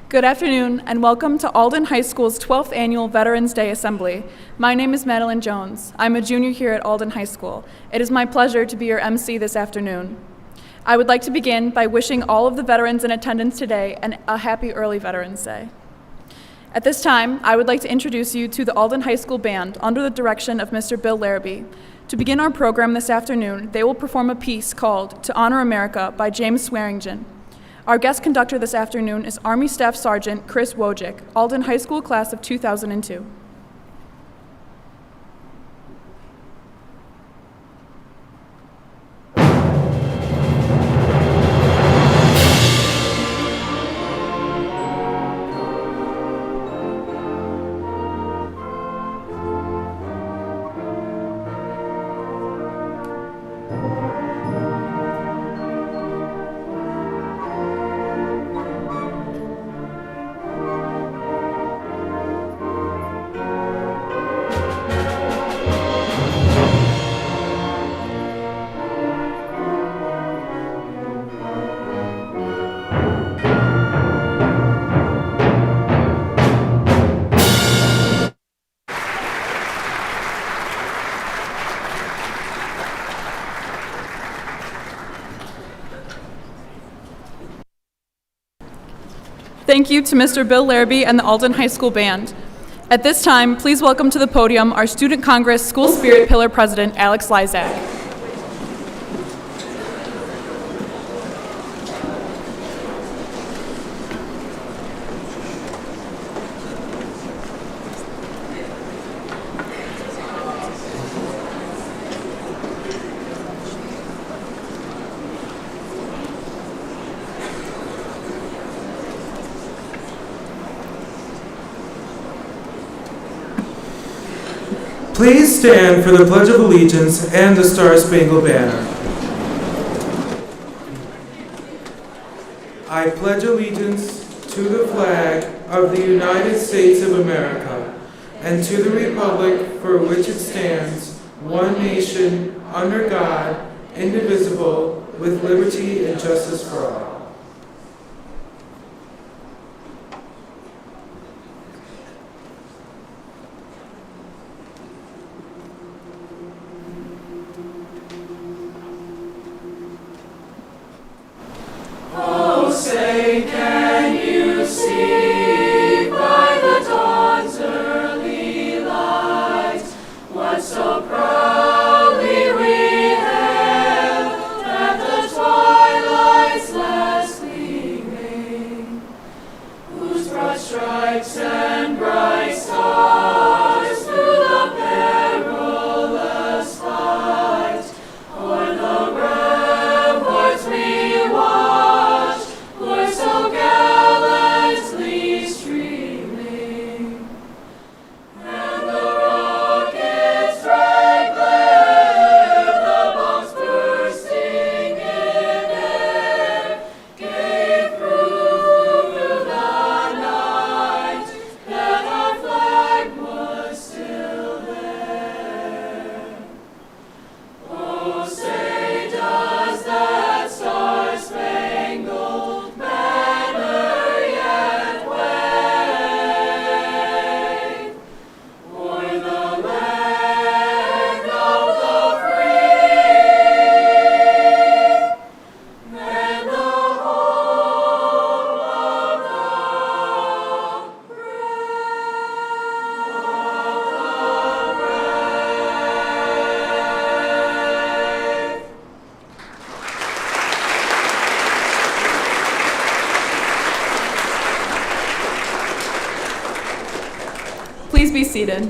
Good afternoon, and welcome to Alden High School's 12th Annual Veterans Day Assembly. My name is Madeline Jones. I'm a junior here at Alden High School. It is my pleasure to be your MC this afternoon. I would like to begin by wishing all of the veterans in attendance today a happy early Veterans Day. At this time, I would like to introduce you to the Alden High School Band under the direction of Mr. Bill Larrabee. To begin our program this afternoon, they will perform a piece called To Honor America by James Swearingen. Our guest conductor this afternoon is Army Staff Sergeant Chris Wojcik, Alden High School class of 2002. Thank you to Mr. Bill Larrabee and the Alden High School Band. At this time, please welcome to the podium our Student Congress School Spirit Pillar President, Alex Lysak. Please stand for the Pledge of Allegiance and the Star-Spangled Banner. I pledge allegiance to the flag of the United States of America and to the republic for which it stands, one nation, under God, indivisible, with liberty and justice for all. Please be seated.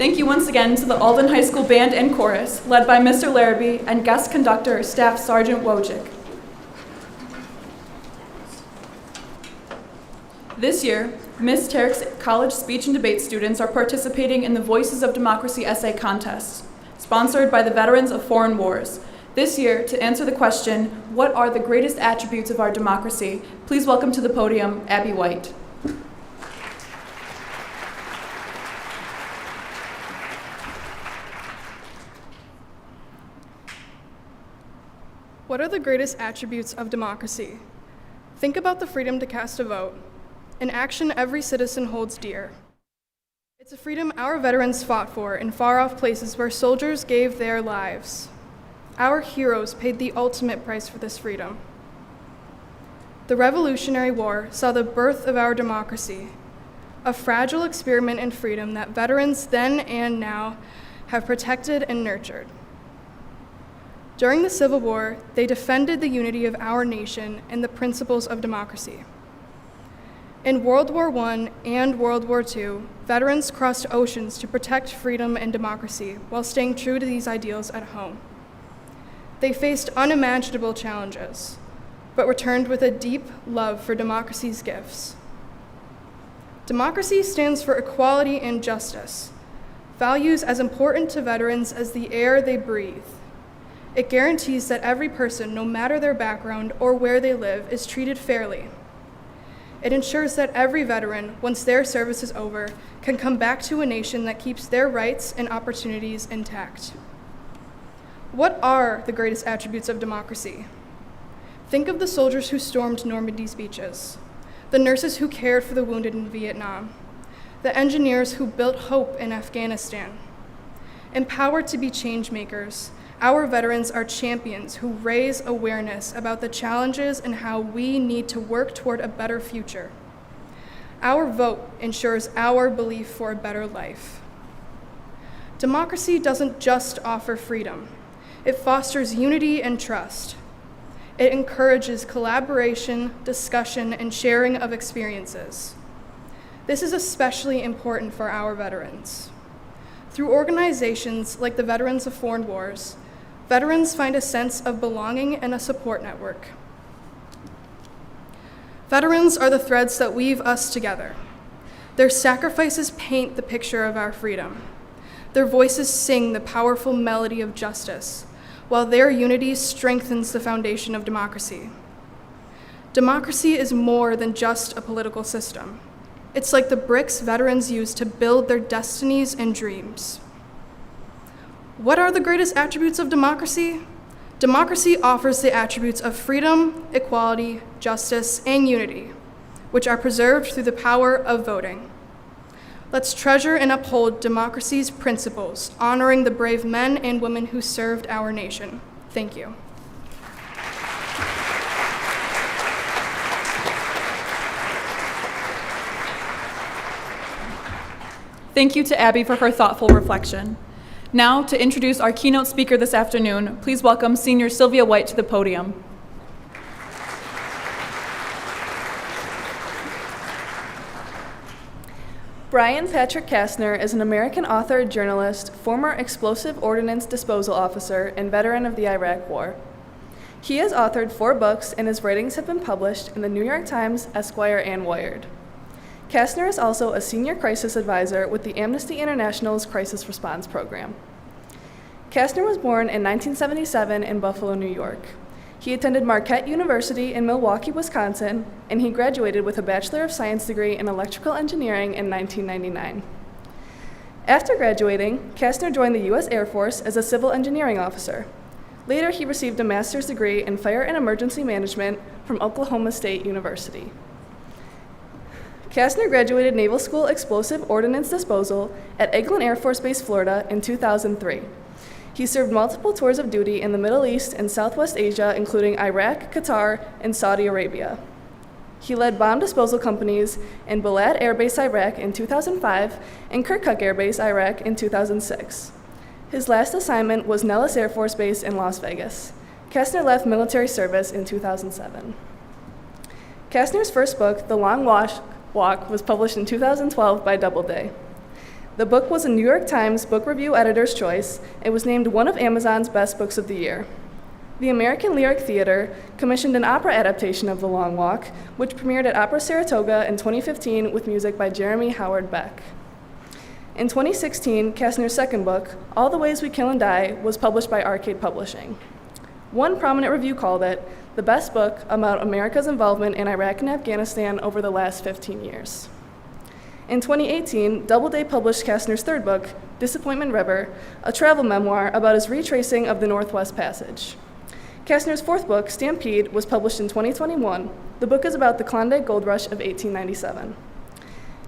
Thank you once again to the Alden High School Band and Chorus, led by Mr. Larrabee and guest conductor, Staff Sergeant Wojcik. This year, Ms. Terrick's college speech and debate students are participating in the Voices of Democracy essay contest, sponsored by the Veterans of Foreign Wars. This year, to answer the question, what are the greatest attributes of our democracy, please welcome to the podium, Abby White. What are the greatest attributes of democracy? Think about the freedom to cast a vote, an action every citizen holds dear. It's a freedom our veterans fought for in far-off places where soldiers gave their lives. Our heroes paid the ultimate price for this freedom. The Revolutionary War saw the birth of our democracy, a fragile experiment in freedom that veterans then and now have protected and nurtured. During the Civil War, they defended the unity of our nation and the principles of democracy. In World War I and World War II, veterans crossed oceans to protect freedom and democracy while staying true to these ideals at home. They faced unimaginable challenges, but returned with a deep love for democracy's gifts. Democracy stands for equality and justice, values as important to veterans as the air they breathe. It guarantees that every person, no matter their background or where they live, is treated fairly. It ensures that every veteran, once their service is over, can come back to a nation that keeps their rights and opportunities intact. What are the greatest attributes of democracy? Think of the soldiers who stormed Normandy's beaches, the nurses who cared for the wounded in Vietnam, the engineers who built hope in Afghanistan. Empowered to be change makers, our veterans are champions who raise awareness about the challenges and how we need to work toward a better future. Our vote ensures our belief for a better life. Democracy doesn't just offer freedom. It fosters unity and trust. It encourages collaboration, discussion, and sharing of experiences. This is especially important for our veterans. Through organizations like the Veterans of Foreign Wars, veterans find a sense of belonging and a support network. Veterans are the threads that weave us together. Their sacrifices paint the picture of our freedom. Their voices sing the powerful melody of justice, while their unity strengthens the foundation of democracy. Democracy is more than just a political system. It's like the bricks veterans use to build their destinies and dreams. What are the greatest attributes of democracy? Democracy offers the attributes of freedom, equality, justice, and unity, which are preserved through the power of voting. Let's treasure and uphold democracy's principles, honoring the brave men and women who served our nation. Thank you. Thank you to Abby for her thoughtful reflection. Now, to introduce our keynote speaker this afternoon, please welcome Senior Sylvia White to the podium. Brian Patrick Castner is an American author, journalist, former explosive ordnance disposal officer, and veteran of the Iraq War. He has authored 4 books, and his writings have been published in the New York Times, Esquire, and Wired. Castner is also a senior crisis advisor with the Amnesty International's Crisis Response Program. Castner was born in 1977 in Buffalo, New York. He attended Marquette University in Milwaukee, Wisconsin, and he graduated with a Bachelor of Science degree in Electrical Engineering in 1999. After graduating, Castner joined the U.S. Air Force as a civil engineering officer. Later, he received a master's degree in fire and emergency management from Oklahoma State University. Castner graduated Naval School Explosive Ordnance Disposal at Eglin Air Force Base, Florida in 2003. He served multiple tours of duty in the Middle East and Southwest Asia, including Iraq, Qatar, and Saudi Arabia. He led bomb disposal companies in Balad Air Base, Iraq in 2005 and Kirkuk Air Base, Iraq in 2006. His last assignment was Nellis Air Force Base in Las Vegas. Castner left military service in 2007. Castner's first book, The Long Walk, was published in 2012 by Doubleday. The book was a New York Times Book Review Editor's Choice and was named one of Amazon's best books of the year. The American Lyric Theater commissioned an opera adaptation of The Long Walk, which premiered at Opera Saratoga in 2015 with music by Jeremy Howard Beck. In 2016, Castner's second book, All the Ways We Kill and Die, was published by Arcade Publishing. One prominent review called it the best book about America's involvement in Iraq and Afghanistan over the last 15 years. In 2018, Doubleday published Castner's third book, Disappointment River, a travel memoir about his retracing of the Northwest Passage. Castner's fourth book, Stampede, was published in 2021. The book is about the Klondike Gold Rush of 1897.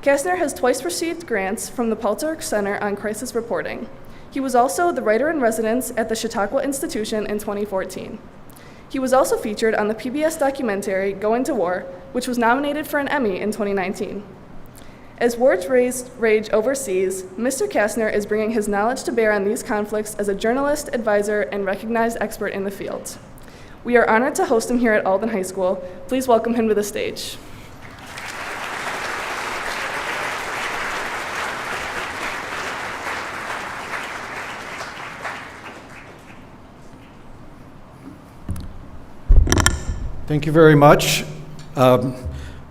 Castner has twice received grants from the Pulitzer Center on Crisis Reporting. He was also the writer-in-residence at the Chautauqua Institution in 2014. He was also featured on the PBS documentary Going to War, which was nominated for an Emmy in 2019. As wars rage overseas, Mr. Castner is bringing his knowledge to bear on these conflicts as a journalist, advisor, and recognized expert in the field. We are honored to host him here at Alden High School. Please welcome him to the stage. Thank you very much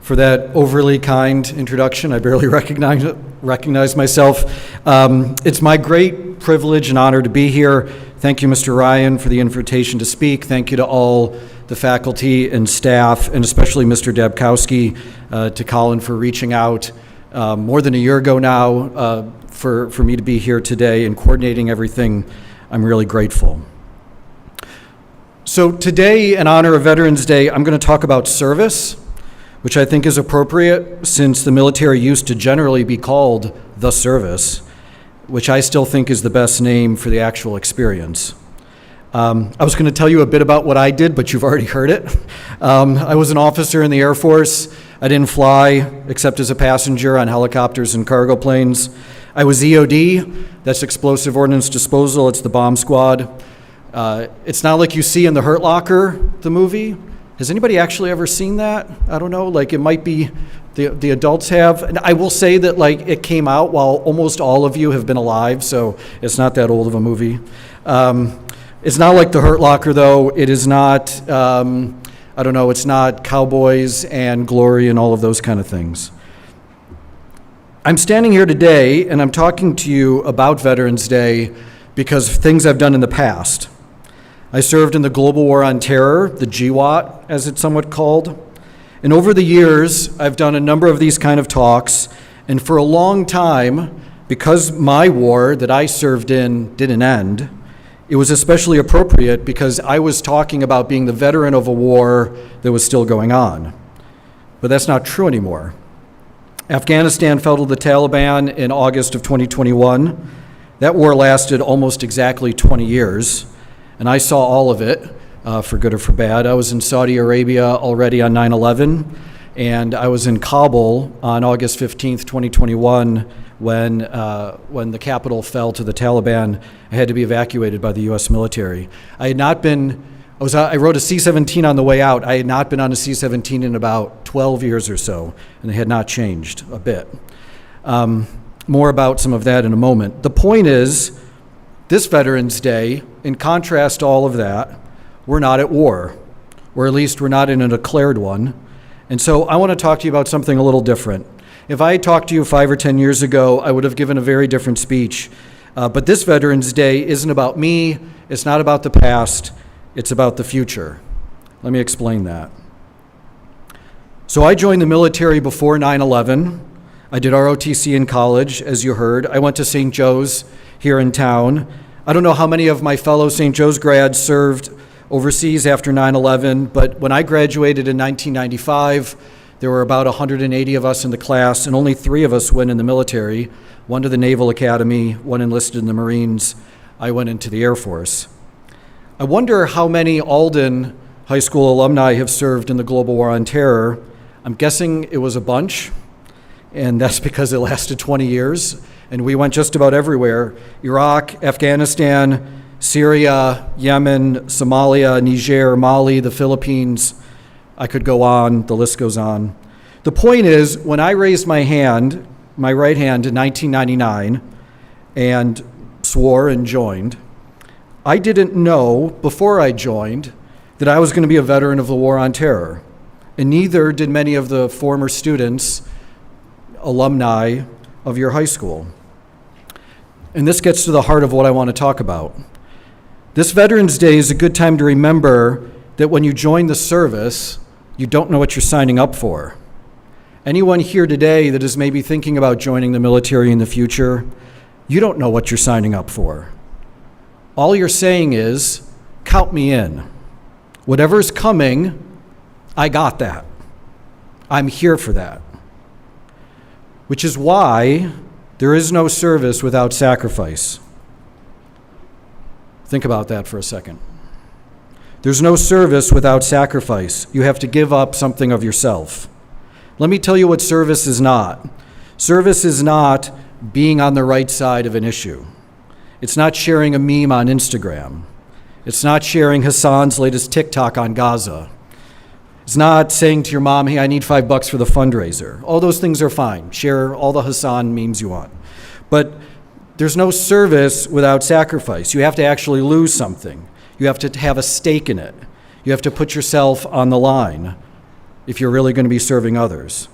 for that overly kind introduction. I barely recognize myself. It's my great privilege and honor to be here. Thank you, Mr. Ryan, for the invitation to speak. Thank you to all the faculty and staff, and especially Mr. Dabkowski, to Colin for reaching out more than a year ago now for me to be here today and coordinating everything. I'm really grateful. So today, in honor of Veterans Day, I'm going to talk about service, which I think is appropriate since the military used to generally be called the service, which I still think is the best name for the actual experience. I was going to tell you a bit about what I did, but you've already heard it. I was an officer in the Air Force. I didn't fly except as a passenger on helicopters and cargo planes. I was EOD, that's Explosive Ordnance Disposal, it's the bomb squad. It's not like you see in The Hurt Locker, the movie. Has anybody actually ever seen that? I don't know, like it might be the adults have. And I will say that like it came out while almost all of you have been alive, so it's not that old of a movie. It's not like The Hurt Locker though. It is not, it's not cowboys and glory and all of those kind of things. I'm standing here today and I'm talking to you about Veterans Day because of things I've done in the past. I served in the Global War on Terror, the GWOT, as it's somewhat called. And over the years, I've done a number of these kind of talks, and for a long time, because my war that I served in didn't end, it was especially appropriate because I was talking about being the veteran of a war that was still going on. But that's not true anymore. Afghanistan fell to the Taliban in August of 2021. That war lasted almost exactly 20 years. And I saw all of it, for good or for bad. I was in Saudi Arabia already on 9/11, and I was in Kabul on August 15th, 2021, when the capital fell to the Taliban. I had to be evacuated by the U.S. military. I rode a C-17 on the way out. I had not been on a C-17 in about 12 years or so, and they had not changed a bit. More about some of that in a moment. The point is, this Veterans Day, in contrast to all of that, we're not at war, or at least we're not in a declared one. And so I want to talk to you about something a little different. If I had talked to you 5 or 10 years ago, I would have given a very different speech. But this Veterans Day isn't about me, it's not about the past, it's about the future. Let me explain that. So I joined the military before 9/11. I did ROTC in college, as you heard. I went to St. Joe's here in town. I don't know how many of my fellow St. Joe's grads served overseas after 9/11, but when I graduated in 1995, there were about 180 of us in the class, and only 3 of us went in the military, one to the Naval Academy, one enlisted in the Marines. I went into the Air Force. I wonder how many Alden High School alumni have served in the Global War on Terror. I'm guessing it was a bunch, and that's because it lasted 20 years. And we went just about everywhere: Iraq, Afghanistan, Syria, Yemen, Somalia, Niger, Mali, the Philippines. I could go on, the list goes on. The point is, when I raised my hand my right hand in 1999 and swore and joined, I didn't know before I joined that I was going to be a veteran of the War on Terror, and neither did many of the former students, alumni of your high school. And this gets to the heart of what I want to talk about. This Veterans Day is a good time to remember that when you join the service, you don't know what you're signing up for. Anyone here today that is maybe thinking about joining the military in the future, you don't know what you're signing up for. All you're saying is, count me in. Whatever's coming, I got that. I'm here for that. Which is why there is no service without sacrifice. Think about that for a second. There's no service without sacrifice. You have to give up something of yourself. Let me tell you what service is not. Service is not being on the right side of an issue. It's not sharing a meme on Instagram. It's not sharing Hassan's latest TikTok on Gaza. It's not saying to your mom, hey, I need $5 for the fundraiser. All those things are fine. Share all the Hassan memes you want. But there's no service without sacrifice. You have to actually lose something. You have to have a stake in it. You have to put yourself on the line if you're really going to be serving others.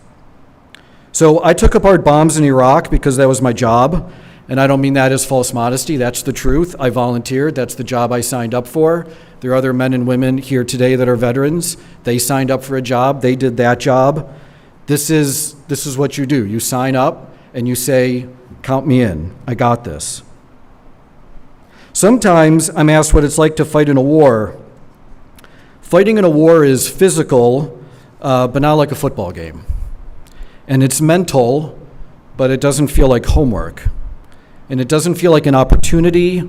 So I took apart bombs in Iraq because that was my job. And I don't mean that as false modesty. That's the truth. I volunteered. That's the job I signed up for. There are other men and women here today that are veterans. They signed up for a job. They did that job. This is what you do. You sign up and you say, count me in. I got this. Sometimes I'm asked what it's like to fight in a war. Fighting in a war is physical, but not like a football game. And it's mental, but it doesn't feel like homework. And it doesn't feel like an opportunity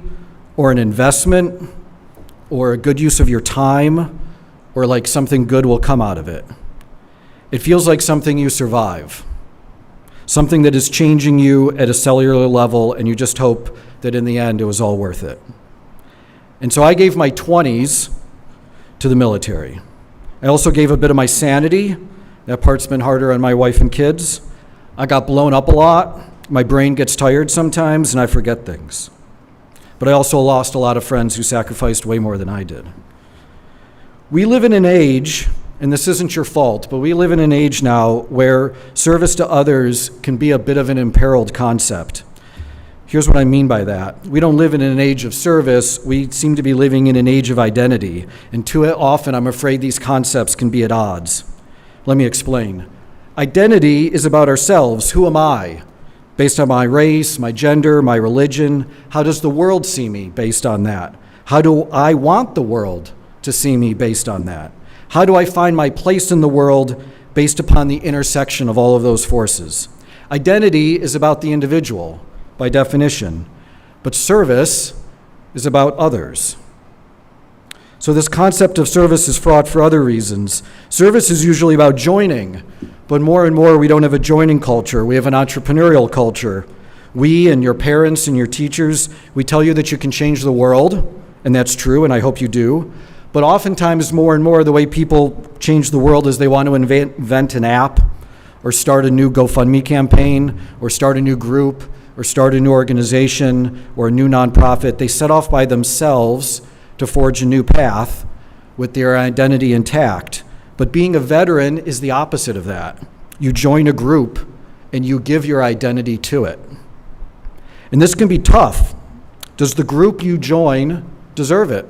or an investment or a good use of your time or like something good will come out of it. It feels like something you survive, something that is changing you at a cellular level, and you just hope that in the end it was all worth it. And so I gave my 20s to the military. I also gave a bit of my sanity. That part's been harder on my wife and kids. I got blown up a lot. My brain gets tired sometimes, and I forget things. But I also lost a lot of friends who sacrificed way more than I did. We live in an age, and this isn't your fault, but we live in an age now where service to others can be a bit of an imperiled concept. Here's what I mean by that. We don't live in an age of service. We seem to be living in an age of identity. And too often, I'm afraid these concepts can be at odds. Let me explain. Identity is about ourselves. Who am I? Based on my race, my gender, my religion. How does the world see me based on that? How do I want the world to see me based on that? How do I find my place in the world based upon the intersection of all of those forces? Identity is about the individual, by definition, but service is about others. So this concept of service is fraught for other reasons. Service is usually about joining, but more and more we don't have a joining culture. We have an entrepreneurial culture. We and your parents and your teachers, we tell you that you can change the world, and that's true, and I hope you do. But oftentimes, more and more, the way people change the world is they want to invent an app or start a new GoFundMe campaign or start a new group or start a new organization or a new nonprofit. They set off by themselves to forge a new path with their identity intact. But being a veteran is the opposite of that. You join a group and you give your identity to it. And this can be tough. Does the group you join deserve it?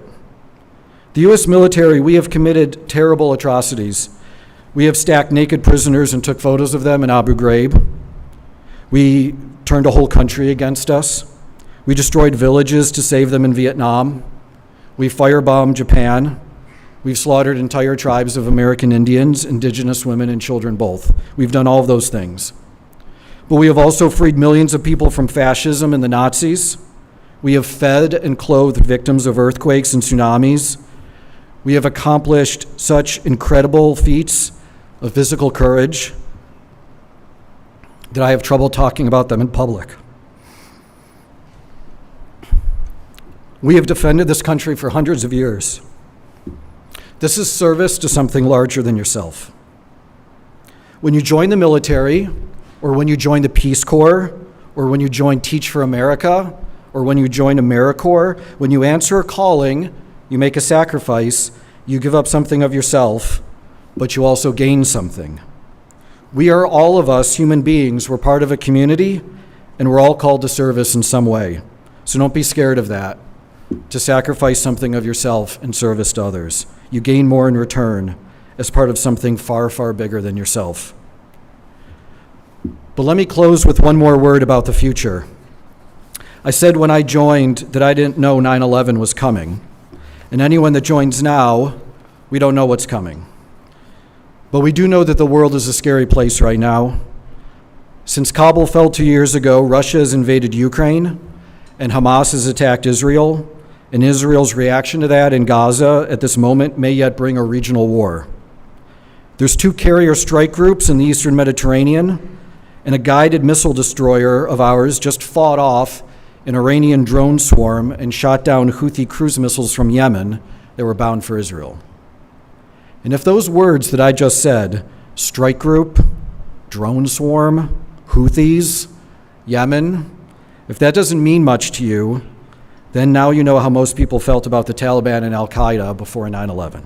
The U.S. military, we have committed terrible atrocities. We have stacked naked prisoners and took photos of them in Abu Ghraib. We turned a whole country against us. We destroyed villages to save them in Vietnam. We firebombed Japan. We've slaughtered entire tribes of American Indians, indigenous women and children both. We've done all of those things. But we have also freed millions of people from fascism and the Nazis. We have fed and clothed victims of earthquakes and tsunamis. We have accomplished such incredible feats of physical courage that I have trouble talking about them in public. We have defended this country for hundreds of years. This is service to something larger than yourself. When you join the military, or when you join the Peace Corps, or when you join Teach for America, or when you join AmeriCorps, when you answer a calling, you make a sacrifice, you give up something of yourself, but you also gain something. We are all of us human beings. We're part of a community, and we're all called to service in some way. So don't be scared of that, to sacrifice something of yourself in service to others. You gain more in return as part of something far, far bigger than yourself. But let me close with one more word about the future. I said when I joined that I didn't know 9/11 was coming. And anyone that joins now, we don't know what's coming. But we do know that the world is a scary place right now. Since Kabul fell 2 years ago, Russia has invaded Ukraine, and Hamas has attacked Israel, and Israel's reaction to that in Gaza at this moment may yet bring a regional war. There's 2 carrier strike groups in the Eastern Mediterranean, and a guided missile destroyer of ours just fought off an Iranian drone swarm and shot down Houthi cruise missiles from Yemen that were bound for Israel. And if those words that I just said, strike group, drone swarm, Houthis, Yemen, if that doesn't mean much to you, then now you know how most people felt about the Taliban and Al-Qaeda before 9/11.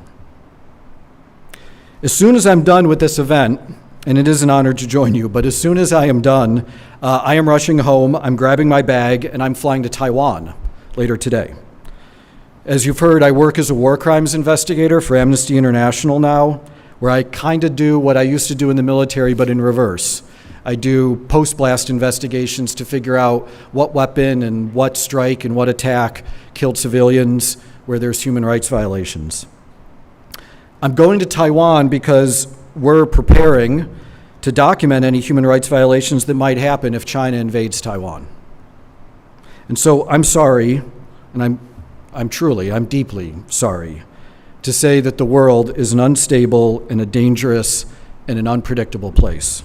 As soon as I'm done with this event, and it is an honor to join you, but as soon as I am done, I am rushing home, I'm grabbing my bag, and I'm flying to Taiwan later today. As you've heard, I work as a war crimes investigator for Amnesty International now, where I kind of do what I used to do in the military, but in reverse. I do post-blast investigations to figure out what weapon and what strike and what attack killed civilians where there's human rights violations. I'm going to Taiwan because we're preparing to document any human rights violations that might happen if China invades Taiwan. And so I'm sorry, and I'm deeply sorry to say that the world is an unstable and a dangerous and an unpredictable place.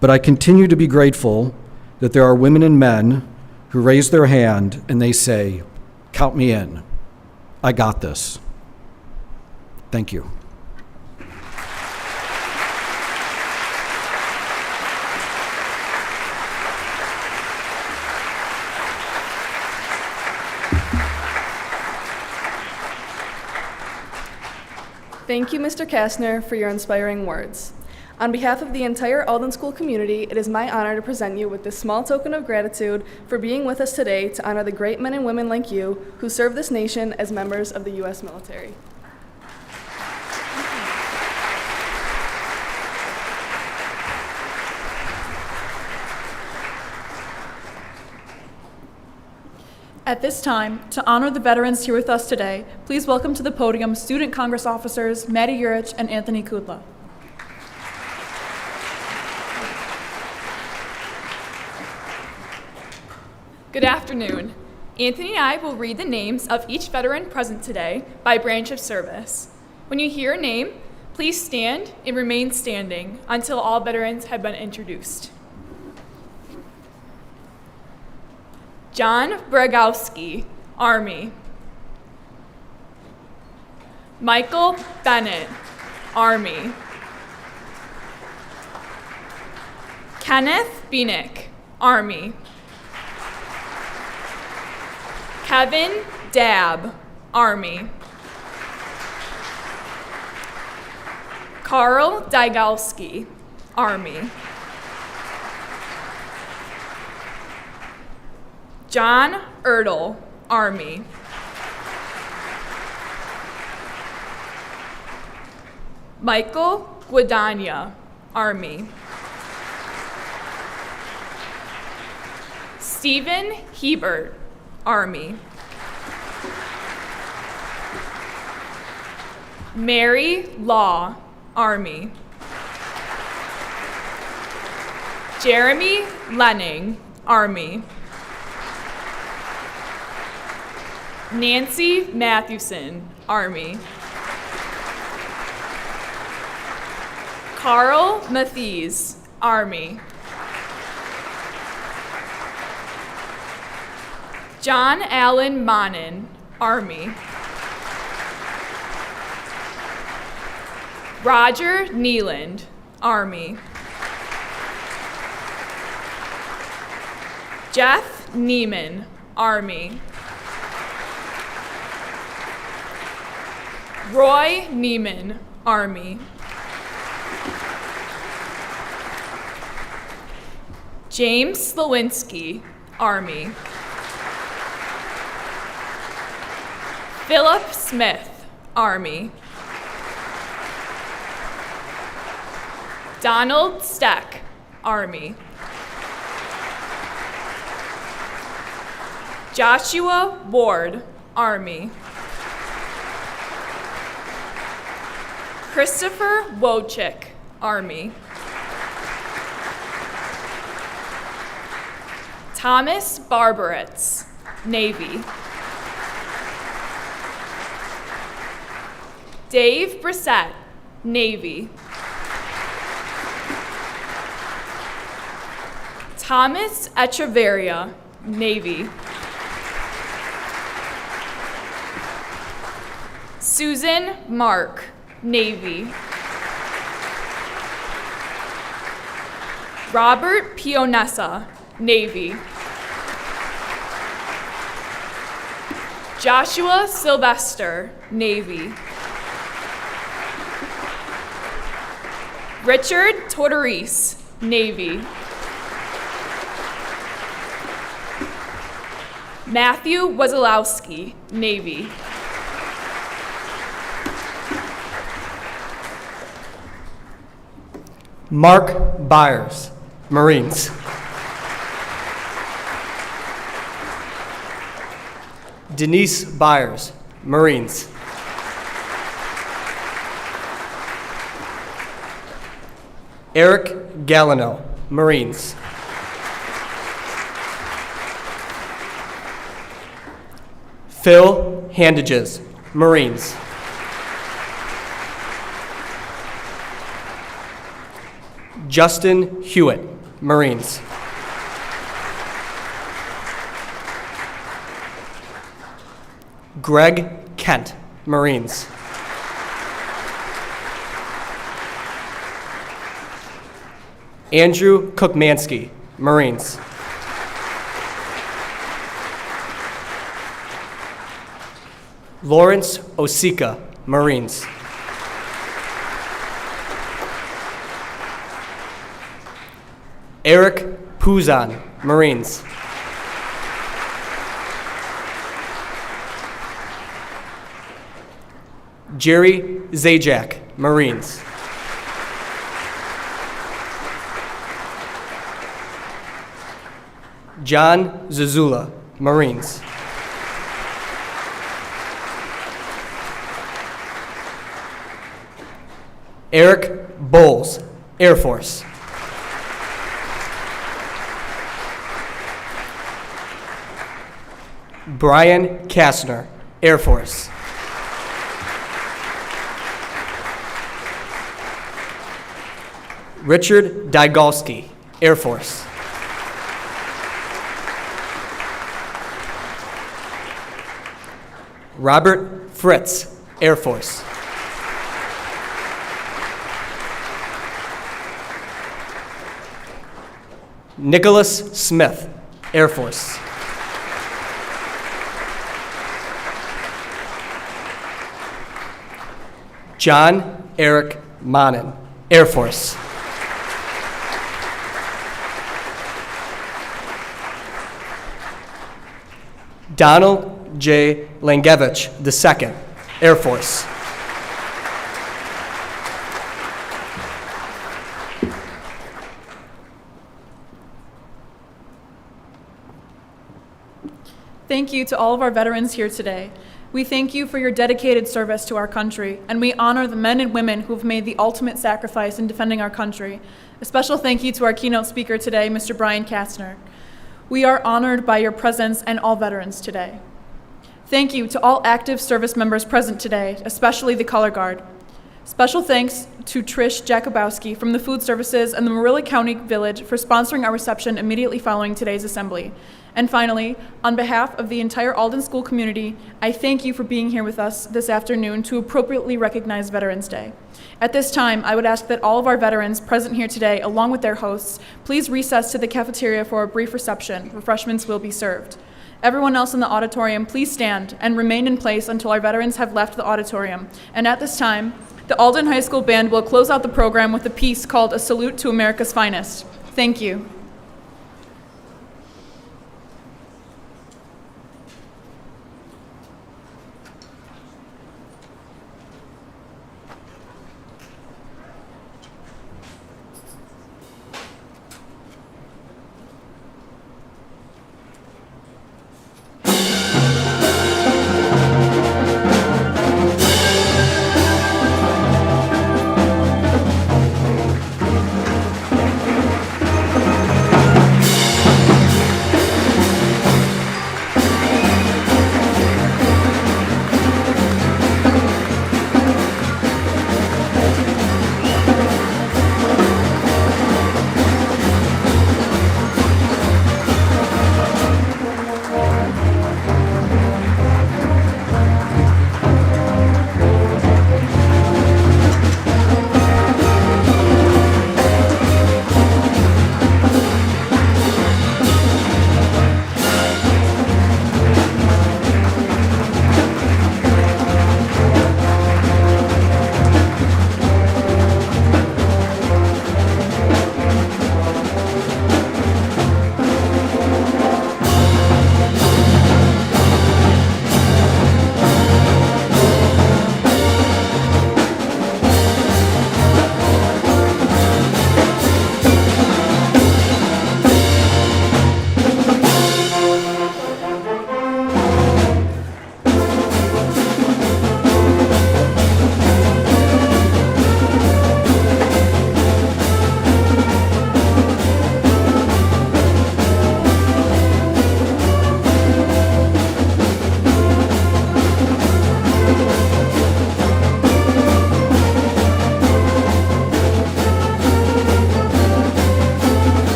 But I continue to be grateful that there are women and men who raise their hand and they say, count me in. I got this. Thank you. Thank you, Mr. Castner, for your inspiring words. On behalf of the entire Alden School community, it is my honor to present you with this small token of gratitude for being with us today to honor the great men and women like you who serve this nation as members of the U.S. military. At this time, to honor the veterans here with us today, please welcome to the podium Student Congress officers Maddie Urich and Anthony Kudla. Good afternoon. Anthony and I will read the names of each veteran present today by branch of service. When you hear a name, please stand and remain standing until all veterans have been introduced. John Bragowski, Army. Michael Bennett, Army. Kenneth Beanick, Army. Kevin Dabb, Army. Carl Dygalski, Army. John Ertl, Army. Michael Guadagna, Army. Stephen Hebert, Army. Mary Law, Army. Jeremy Lenning, Army. Nancy Mathewson, Army. Carl Mathies, Army. John Allen Monin, Army. Roger Nealand, Army. Jeff Neiman, Army. Roy Neiman, Army. James Slawinski, Army. Philip Smith, Army. Donald Steck, Army. Joshua Ward, Army. Christopher Wojcik, Army. Thomas Barbaritz, Navy. Dave Brissett, Navy. Thomas Echeverria, Navy. Susan Mark, Navy. Robert Pionessa, Navy. Joshua Sylvester, Navy. Richard Tortorise, Navy. Matthew Wazalowski, Navy. Mark Byers, Marines. Denise Byers, Marines. Eric Gallino, Marines. Phil Handages, Marines. Justin Hewitt, Marines. Greg Kent, Marines. Andrew Cookmansky, Marines. Lawrence Osika, Marines. Eric Puzan, Marines. Jerry Zajac, Marines. John Zazula, Marines. Eric Bowles, Air Force. Brian Castner, Air Force. Richard Dygalski, Air Force. Robert Fritz, Air Force. Nicholas Smith, Air Force. John Eric Monin, Air Force. Donald J. Langevich II, Air Force. Thank you to all of our veterans here today. We thank you for your dedicated service to our country, and we honor the men and women who have made the ultimate sacrifice in defending our country. A special thank you to our keynote speaker today, Mr. Brian Castner. We are honored by your presence and all veterans today. Thank you to all active service members present today, especially the Color Guard. Special thanks to Trish Jakubowski from the Food Services and the Marilla County Village for sponsoring our reception immediately following today's assembly. And finally, on behalf of the entire Alden School community, I thank you for being here with us this afternoon to appropriately recognize Veterans Day. At this time, I would ask that all of our veterans present here today, along with their hosts, please recess to the cafeteria for a brief reception. Refreshments will be served. Everyone else in the auditorium, please stand and remain in place until our veterans have left the auditorium. And at this time, the Alden High School Band will close out the program with a piece called A Salute to America's Finest. Thank you.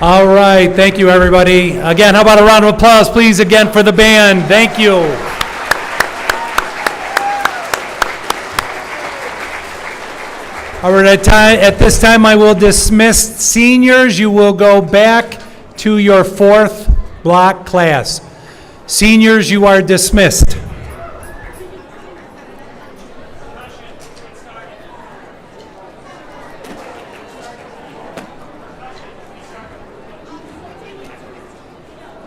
All right, thank you, everybody. Again, how about a round of applause, please, again, for the band. Thank you. All right, at this time, I will dismiss seniors. You will go back to your fourth block class. Seniors, you are dismissed.